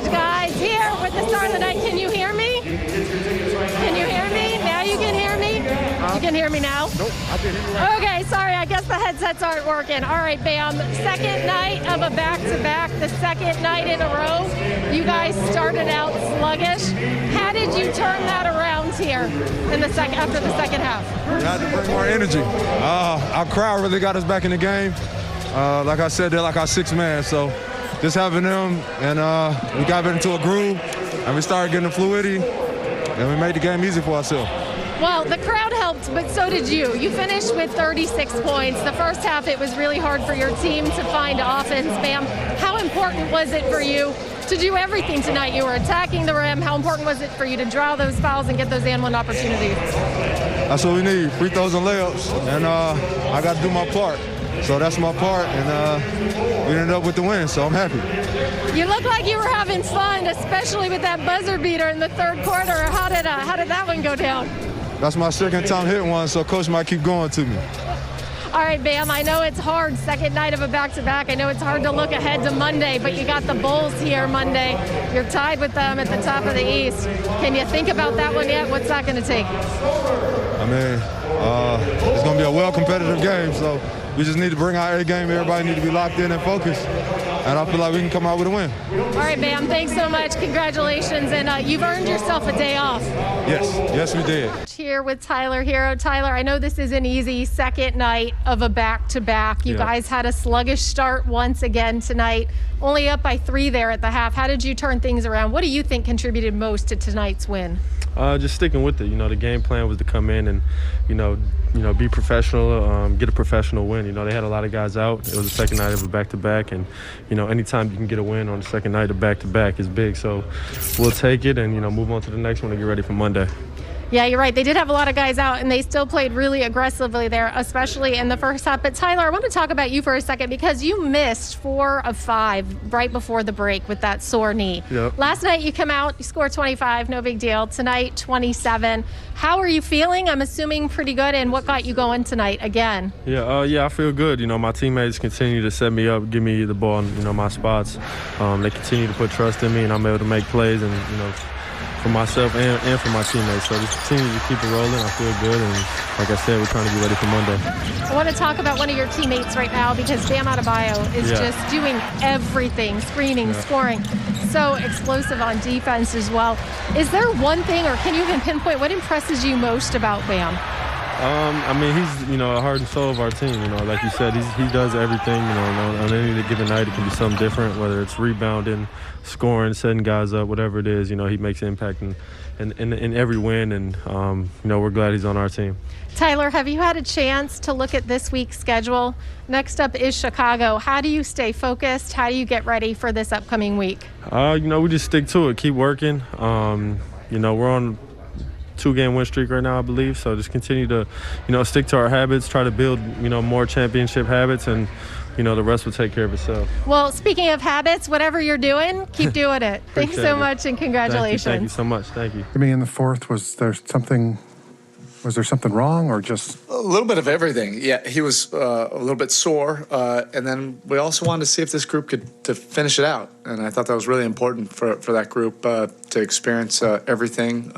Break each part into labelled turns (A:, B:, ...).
A: much, guys. Here with the star of the night. Can you hear me? Can you hear me? Now you can hear me? You can hear me now?
B: Nope, I can hear you right.
A: Okay, sorry. I guess the headsets aren't working. All right, Bam. Second night of a back-to-back, the second night in a row. You guys started out sluggish. How did you turn that around here in the after the second half?
B: We had to bring more energy. Our crowd really got us back in the game. Like I said, they're like our sixth man, so just having them, and we got into a groove, and we started getting the fluidity, and we made the game easy for ourselves.
A: Well, the crowd helped, but so did you. You finished with 36 points. The first half, it was really hard for your team to find offense. Bam, how important was it for you to do everything tonight? You were attacking the rim. How important was it for you to draw those fouls and get those and one opportunities?
B: That's what we need, free throws and layups, and I got to do my part. So that's my part, and we ended up with the win, so I'm happy.
A: You look like you were having fun, especially with that buzzer beater in the third quarter. How did that one go down?
B: That's my second time hitting one, so Coach might keep going to me.
A: All right, Bam, I know it's hard, second night of a back-to-back. I know it's hard to look ahead to Monday, but you got the Bulls here Monday. You're tied with them at the top of the East. Can you think about that one yet? What's that going to take?
B: I mean, it's going to be a well-competitive game, so we just need to bring our A game. Everybody need to be locked in and focused. And I feel like we can come out with a win.
A: All right, Bam, thanks so much. Congratulations. And you've earned yourself a day off.
B: Yes, we did.
A: Here with Tyler Hero. Tyler, I know this isn't easy. Second night of a back-to-back. You guys had a sluggish start once again tonight. Only up by 3 there at the half. How did you turn things around? What do you think contributed most to tonight's win?
C: Just sticking with it. You know, the game plan was to come in and, be professional, get a professional win. They had a lot of guys out. It was the second night of a back-to-back, and, anytime you can get a win on the second night of back-to-back is big. So we'll take it and, move on to the next one and get ready for Monday.
A: Yeah, you're right. They did have a lot of guys out, and they still played really aggressively there, especially in the first half. But, Tyler, I want to talk about you for a second because you missed 4 of 5 right before the break with that sore knee.
C: Yep.
A: Last night you come out, you scored 25, no big deal. Tonight, 27. How are you feeling? I'm assuming pretty good. And what got you going tonight again?
C: Yeah, I feel good. My teammates continue to set me up, give me the ball in, my spots. They continue to put trust in me, and I'm able to make plays and, for myself and for my teammates. So just continue to keep it rolling. I feel good, and like I said, we're trying to be ready for Monday.
A: I want to talk about one of your teammates right now because Bam Adebayo is just doing everything, screening, scoring, so explosive on defense as well. Is there one thing, or can you even pinpoint what impresses you most about Bam?
C: He's, a heart and soul of our team. Like you said, he does everything. On any given night, it can be something different, whether it's rebounding, scoring, setting guys up, whatever it is. He makes an impact in every win, and, we're glad he's on our team.
A: Tyler, have you had a chance to look at this week's schedule? Next up is Chicago. How do you stay focused? How do you get ready for this upcoming week?
C: We just stick to it, keep working. We're on 2-game win streak right now, I believe. So just continue to, stick to our habits, try to build, more championship habits, and, the rest will take care of itself.
A: Well, speaking of habits, whatever you're doing, keep doing it. Thanks so much, and congratulations.
C: Thank you so much. Thank you.
D: I mean, in the fourth, was there something wrong, or just
E: a little bit of everything? Yeah, he was a little bit sore, and then we also wanted to see if this group could to finish it out, and I thought that was really important for that group to experience everything.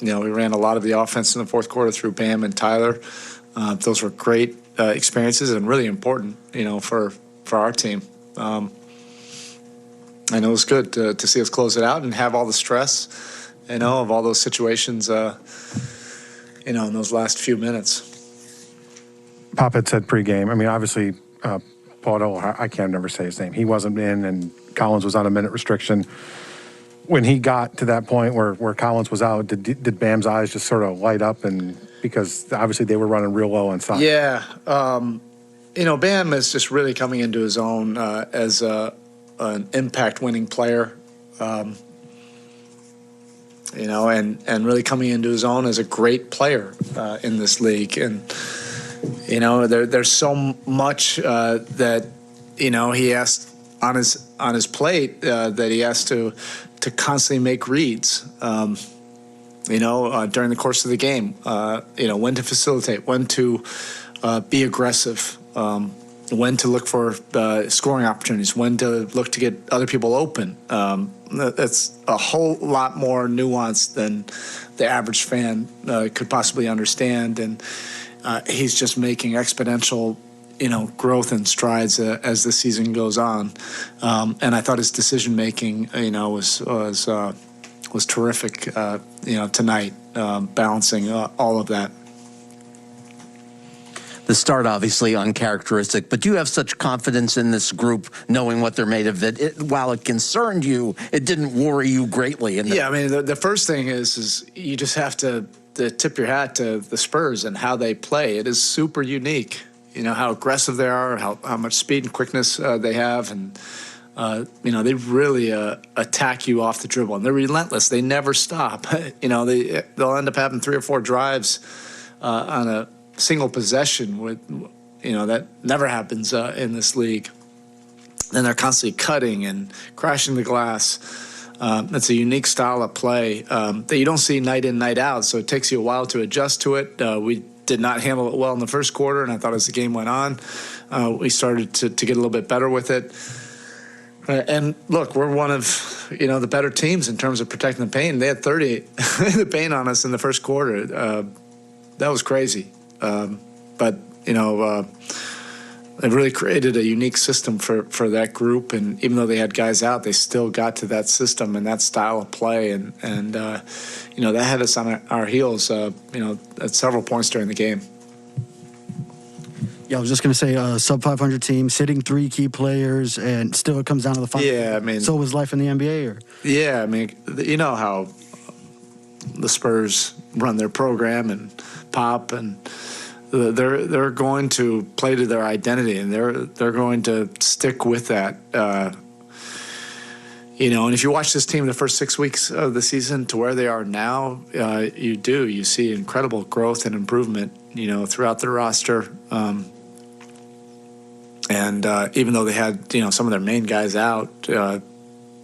E: We ran a lot of the offense in the fourth quarter through Bam and Tyler. Those were great experiences and really important, for our team. I know it was good to see us close it out and have all the stress, of all those situations, in those last few minutes.
D: Pop had said pregame. I mean, obviously, I can't never say his name. He wasn't in, and Collins was on a minute restriction. When he got to that point where Collins was out, did Bam's eyes just sort of light up? And because obviously they were running real low on size.
E: Yeah. Bam is just really coming into his own as an impact-winning player, and really coming into his own as a great player in this league. And, there's so much that, he has on his plate that he has to constantly make reads, during the course of the game, when to facilitate, when to be aggressive, when to look for scoring opportunities, when to look to get other people open. That's a whole lot more nuanced than the average fan could possibly understand, and he's just making exponential, growth and strides as the season goes on. And I thought his decision making, was terrific. Tonight, balancing all of that.
F: The start, obviously, uncharacteristic, but you have such confidence in this group, knowing what they're made of, that while it concerned you, it didn't worry you greatly.
E: Yeah, I mean, the first thing is you just have to tip your hat to the Spurs and how they play. It is super unique. How aggressive they are, how much speed and quickness they have, and they really attack you off the dribble, and they're relentless. They never stop. They'll end up having 3 or 4 drives on a single possession with, that never happens in this league. Then they're constantly cutting and crashing the glass. It's a unique style of play that you don't see night in, night out. So it takes you a while to adjust to it. We did not handle it well in the first quarter, and I thought as the game went on, we started to get a little bit better with it. And look, we're one of the better teams in terms of protecting the paint. They had 30 in the paint on us in the first quarter. That was crazy. But they've really created a unique system for that group, and even though they had guys out, they still got to that system and that style of play, and that had us on our heels, at several points during the game.
G: Yeah, I was just going to say, sub 500 team, sitting 3 key players, and still it comes down to the final.
E: Yeah, I mean,
G: so was life in the NBA, or?
E: Yeah, I mean, you know how the Spurs run their program, and Pop, and they're going to play to their identity, and they're going to stick with that. And if you watch this team the first 6 weeks of the season to where they are now, you see incredible growth and improvement, throughout their roster. And even though they had, some of their main guys out, the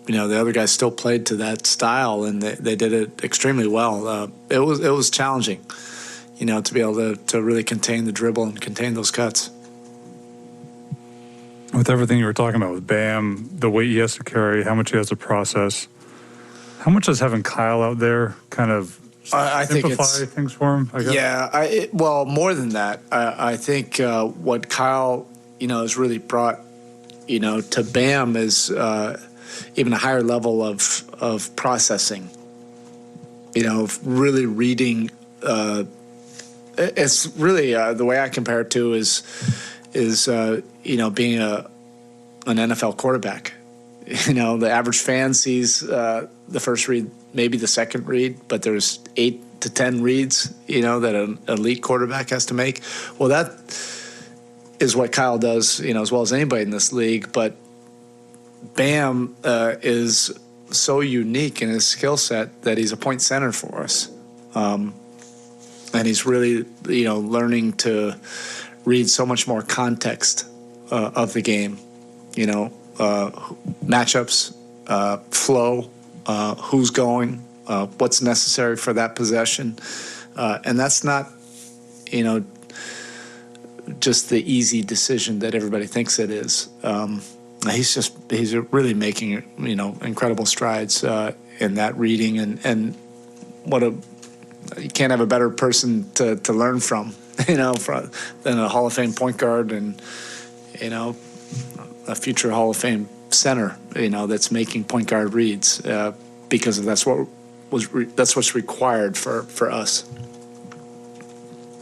E: other guys still played to that style, and they did it extremely well. It was challenging, to be able to really contain the dribble and contain those cuts.
H: With everything you were talking about with Bam, the weight he has to carry, how much he has to process, how much does having Kyle out there kind of
E: I think
H: simplify things for him, I guess?
E: Yeah, well, more than that, I think what Kyle, has really brought, to Bam is even a higher level of processing, really reading. It's really the way I compare it to is being an NFL quarterback. The average fan sees the first read, maybe the second read, but there's 8 to 10 reads, that an elite quarterback has to make. Well, that is what Kyle does, as well as anybody in this league. But Bam is so unique in his skill set that he's a point center for us. And he's really, learning to read so much more context of the game, matchups, flow, who's going, what's necessary for that possession. And that's not, just the easy decision that everybody thinks it is. He's really making, incredible strides in that reading, and you can't have a better person to learn from, than a Hall of Fame point guard and, a future Hall of Fame center, that's making point guard reads, because that's what's required for us.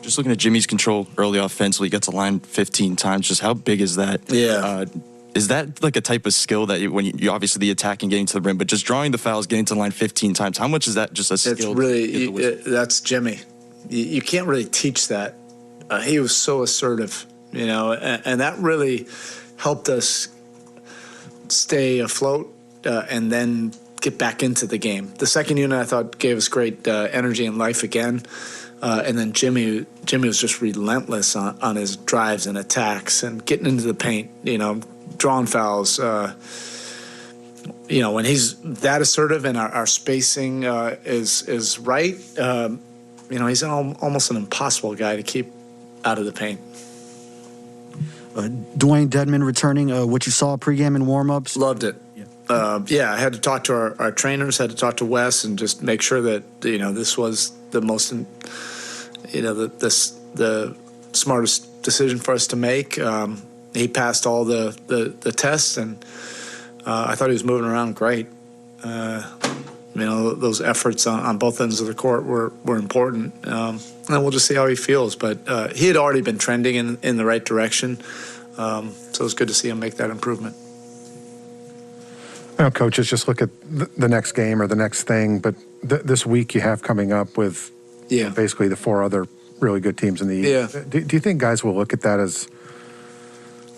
I: Just looking at Jimmy's control early offensively, he gets a line 15 times. Just how big is that?
E: Yeah.
I: Is that like a type of skill that when you obviously the attacking, getting to the rim, but just drawing the fouls, getting to the line 15 times, how much is that just a skill?
E: It's really, that's Jimmy. You can't really teach that. He was so assertive, and that really helped us stay afloat and then get back into the game. The second unit, I thought, gave us great energy and life again. And then Jimmy was just relentless on his drives and attacks and getting into the paint, drawing fouls. When he's that assertive and our spacing is right, he's almost an impossible guy to keep out of the paint.
G: Dwayne Dedman returning, what you saw pregame and warm-ups?
E: Loved it. I had to talk to our trainers, had to talk to Wes, and just make sure that this was the most, the smartest decision for us to make. He passed all the tests, and I thought he was moving around great. Those efforts on both ends of the court were important. And we'll just see how he feels. But he had already been trending in the right direction. So it was good to see him make that improvement.
D: Coaches just look at the next game or the next thing, but this week you have coming up with basically the 4 other really good teams in the East.
E: Yeah.
D: Do you think guys will look at that as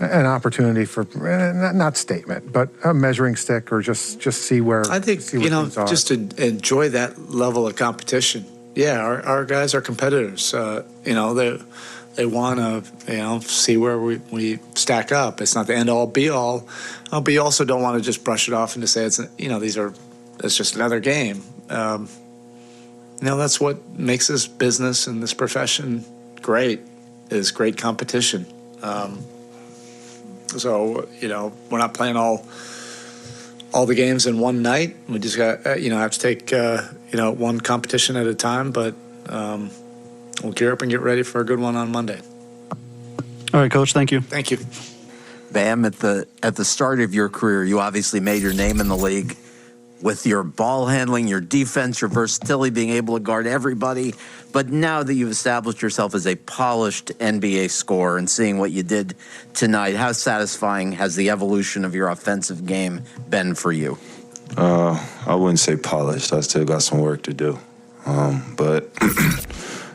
D: an opportunity for, not statement, but a measuring stick, or just see where
E: I think,
D: things are?
E: just to enjoy that level of competition. Yeah, our guys are competitors. They want to, see where we stack up. It's not the end-all, be-all. But you also don't want to just brush it off and to say it's just another game. That's what makes this business and this profession great, is great competition. So, we're not playing all the games in one night. We just got, have to take, one competition at a time. But we'll gear up and get ready for a good one on Monday.
G: All right, Coach. Thank you.
E: Thank you.
F: Bam, at the start of your career, you obviously made your name in the league with your ball handling, your defense, your versatility, being able to guard everybody. But now that you've established yourself as a polished NBA scorer and seeing what you did tonight, how satisfying has the evolution of your offensive game been for you?
J: I wouldn't say polished. I still got some work to do. But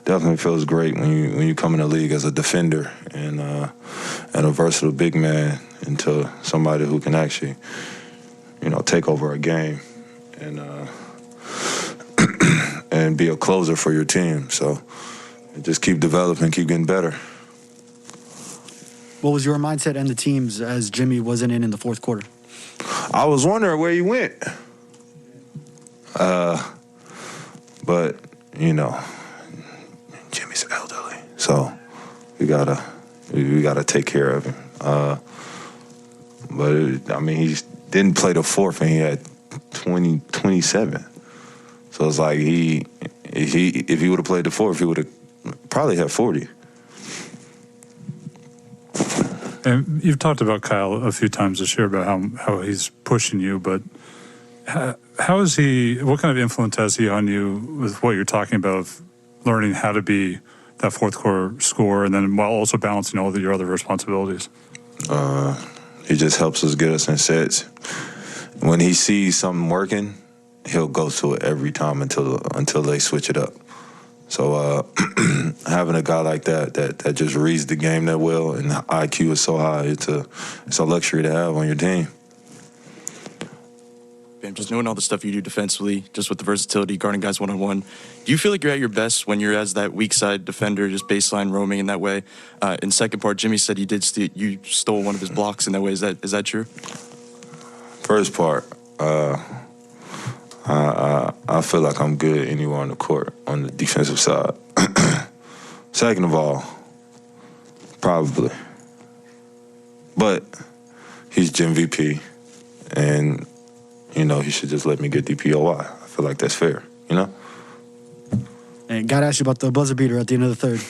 J: definitely feels great when you come in the league as a defender and a versatile big man into somebody who can actually, take over a game and be a closer for your team. So just keep developing, keep getting better.
G: What was your mindset and the team's as Jimmy wasn't in the fourth quarter?
J: I was wondering where he went. But, Jimmy's elderly, so we gotta take care of him. He didn't play the fourth, and he had 27. So it's like if he would have played the fourth, he would have probably had 40.
H: And you've talked about Kyle a few times this year about how he's pushing you, but how is he? What kind of influence has he on you with what you're talking about, of learning how to be that fourth quarter scorer, and then while also balancing all your other responsibilities?
J: He just helps us get us in sets. When he sees something working, he'll go to it every time until they switch it up. So having a guy like that just reads the game that well, and the IQ is so high, it's a luxury to have on your team.
I: Bam, just knowing all the stuff you do defensively, just with the versatility, guarding guys one-on-one, do you feel like you're at your best when you're as that weak side defender, just baseline roaming in that way? In second part, Jimmy said you stole one of his blocks in that way. Is that true?
J: First part, I feel like I'm good anywhere on the court on the defensive side. Second of all, probably. But he's Gym VP, and he should just let me get DPOI. I feel like that's fair,
G: And got to ask you about the buzzer beater at the end of the third.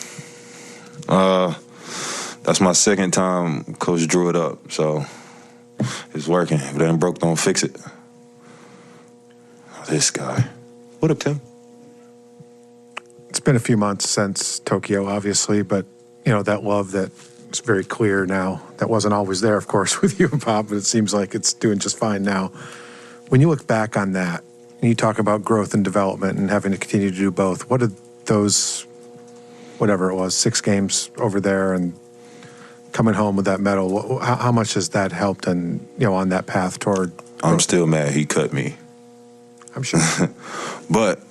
J: That's my second time Coach drew it up, so it's working. If it ain't broke, don't fix it. This guy. What up, Tim?
D: It's been a few months since Tokyo, obviously, but, that love that is very clear now. That wasn't always there, of course, with you and Bob, but it seems like it's doing just fine now. When you look back on that, and you talk about growth and development and having to continue to do both, what did those, whatever it was, 6 games over there and coming home with that medal, how much has that helped and, on that path toward growth?
J: I'm still mad he cut me.
D: I'm sure.
J: But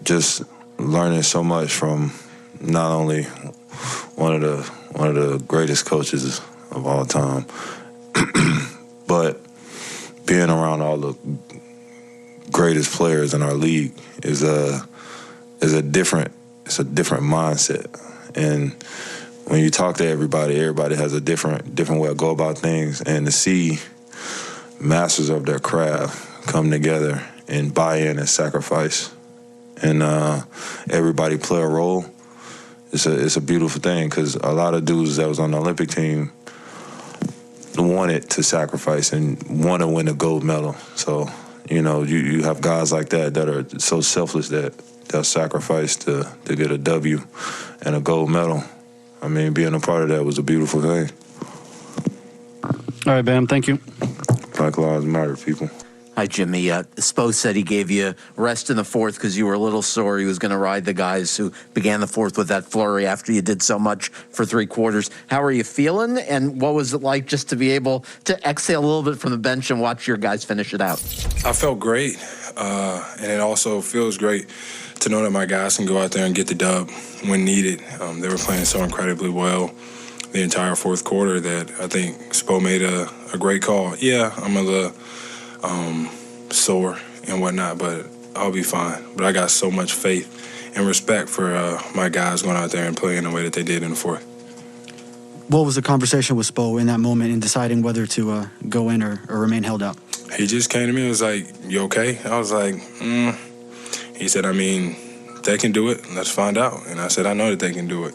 J: just learning so much from not only one of the greatest coaches of all time, but being around all the greatest players in our league is a different mindset. And when you talk to everybody has a different way to go about things, and to see masters of their craft come together and buy in and sacrifice, and everybody play a role. It's a beautiful thing, because a lot of dudes that was on the Olympic team wanted to sacrifice and want to win a gold medal. So, you have guys like that are so selfless that they'll sacrifice to get a W and a gold medal. I mean, being a part of that was a beautiful thing.
G: All right, Bam, thank you.
J: Black Lives Matter, people.
F: Hi, Jimmy. Spo said he gave you rest in the fourth because you were a little sore. He was going to ride the guys who began the fourth with that flurry after you did so much for 3 quarters. How are you feeling? And what was it like just to be able to exhale a little bit from the bench and watch your guys finish it out?
K: I felt great. And it also feels great to know that my guys can go out there and get the dub when needed. They were playing so incredibly well the entire fourth quarter that I think Spo made a great call. Yeah, I'm a little sore and whatnot, but I'll be fine. But I got so much faith and respect for my guys going out there and playing the way that they did in the fourth.
G: What was the conversation with Spo in that moment in deciding whether to go in or remain held out?
K: He just came to me and was like, "You okay?" I was like, He said, "I mean, they can do it. Let's find out." And I said, "I know that they can do it."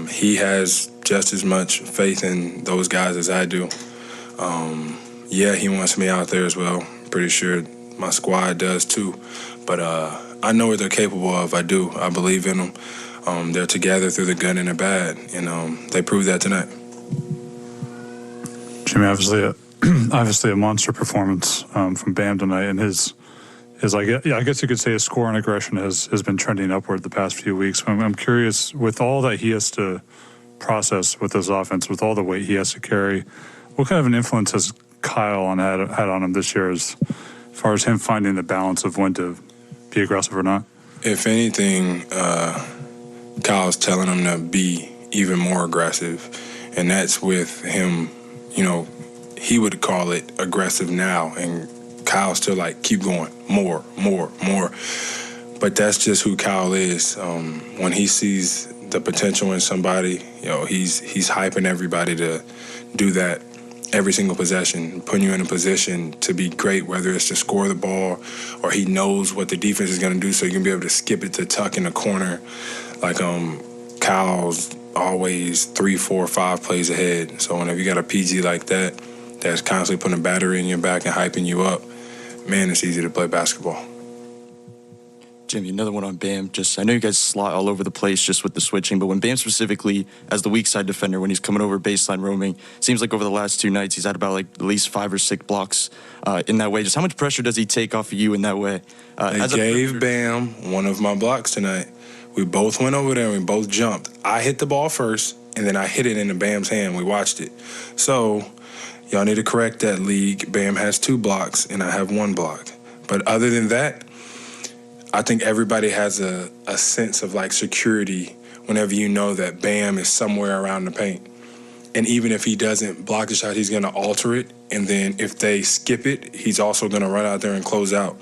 K: He has just as much faith in those guys as I do. Yeah, he wants me out there as well. Pretty sure my squad does too. But I know what they're capable of. I do. I believe in them. They're together through the good and the bad, and they proved that tonight.
H: Jimmy, obviously a monster performance from Bam tonight, and his I guess you could say his score and aggression has been trending upward the past few weeks. I'm curious, with all that he has to process with his offense, with all the weight he has to carry, what kind of an influence has Kyle had on him this year as far as him finding the balance of when to be aggressive or not?
K: If anything, Kyle's telling him to be even more aggressive, and that's with him, he would call it aggressive now, and Kyle's still like, keep going, more. But that's just who Kyle is. When he sees the potential in somebody, he's hyping everybody to do that every single possession, putting you in a position to be great, whether it's to score the ball or he knows what the defense is going to do so you can be able to skip it to tuck in the corner. Like Kyle's always 3, 4, 5 plays ahead. So whenever you got a PG like that, that's constantly putting a battery in your back and hyping you up, man, it's easy to play basketball.
I: Jimmy, another one on Bam. I know you guys slot all over the place just with the switching, but when Bam specifically, as the weak side defender, when he's coming over baseline roaming, seems like over the last 2 nights he's had about at least 5 or 6 blocks in that way. Just how much pressure does he take off of you in that way?
K: They gave Bam one of my blocks tonight. We both went over there and we both jumped. I hit the ball first, and then I hit it into Bam's hand. We watched it. So y'all need to correct that, league. Bam has 2 blocks, and I have 1 block. But other than that, I think everybody has a sense of security whenever you know that Bam is somewhere around the paint. And even if he doesn't block the shot, he's going to alter it. And then if they skip it, he's also going to run out there and close out.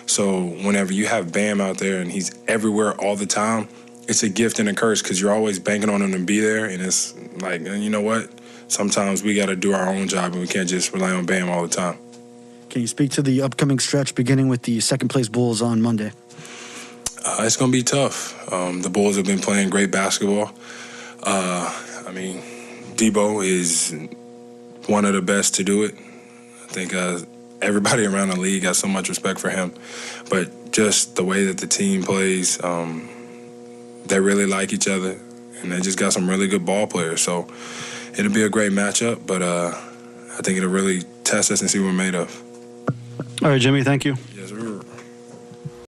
K: So whenever you have Bam out there and he's everywhere all the time, it's a gift and a curse because you're always banking on him to be there. And it's like, you know what? Sometimes we got to do our own job and we can't just rely on Bam all the time.
G: Can you speak to the upcoming stretch beginning with the second-place Bulls on Monday?
K: It's going to be tough. The Bulls have been playing great basketball. Debo is one of the best to do it. I think everybody around the league has so much respect for him. But just the way that the team plays, they really like each other, and they just got some really good ball players. So it'll be a great matchup, but I think it'll really test us and see what we're made of.
G: All right, Jimmy, thank you.
K: Yes, sir.